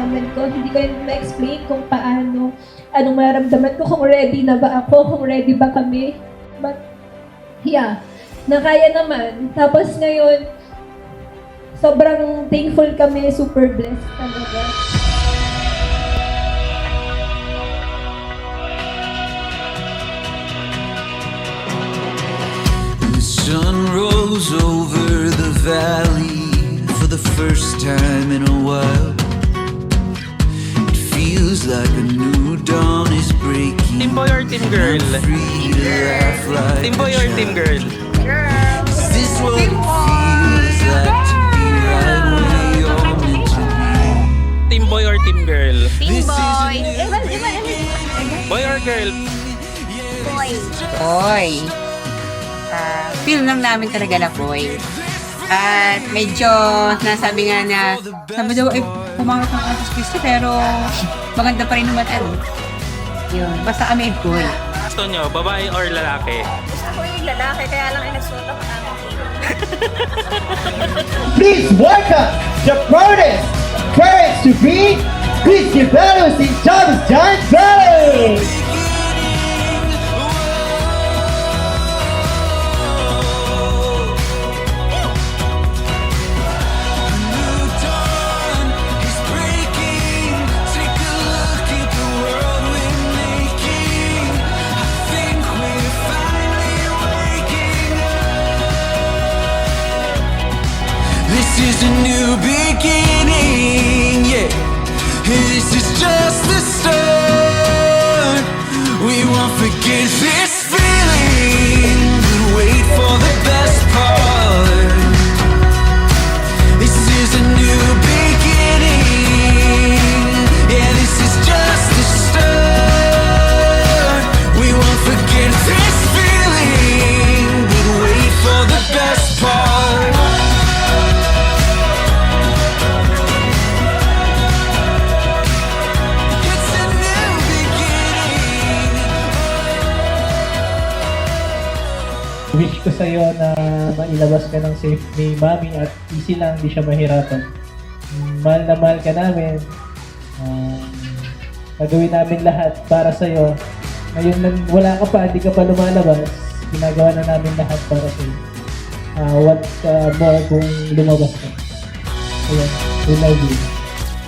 nararamdaman ko. Hindi ko rin ma-explain kung paano, anong mararamdaman ko, kung ready na ba ako, kung ready ba kami. But, yeah, nakaya naman. Tapos ngayon, sobrang thankful kami, super blessed talaga. The sun rose over the valley for the first time in a while. It feels like a new dawn is breaking. Team boy or team girl? I'm free to laugh like Team boy a or child. team girl? Is this what it feels like to be right where you're meant to be? Team boy or team girl? This is a Boy. new Boy or girl? Boy. Boy. Feel lang namin talaga na boy. At medyo nasabi nga na sabi daw ay pumangat ng Antos Cristo pero maganda pa rin naman ano. Yun. Basta kami boy. Gusto nyo, babae or lalaki? Ako yung lalaki, kaya lang inasuot ako namin. Please welcome the proudest courage to be Christy Bellows in Thomas John Bellows! new dawn is breaking. Take a look at the world we're making. I think we're finally waking up. This is a new beginning, yeah. This is just the start. We won't forget this feeling, but wait for the best part. This is a new beginning. Yeah, this is just the start. We won't forget this feeling, but wait for the best part. It's a new beginning. Wish ko sa'yo na mailabas ka ng safe ni Mami at easy lang, di siya mahirapan. Mahal na mahal ka namin. Gagawin namin lahat para sa'yo. Ngayon na wala ka pa, di ka pa lumalabas, ginagawa na namin lahat para sa'yo. What more kung lumabas ka. Ayan, we love you.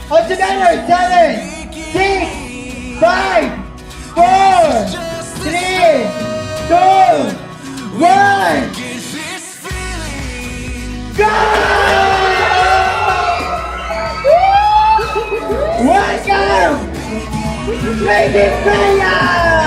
All together, 7, 6, 5, 4, 3, 2, 1, go! Welcome, Lady Freya!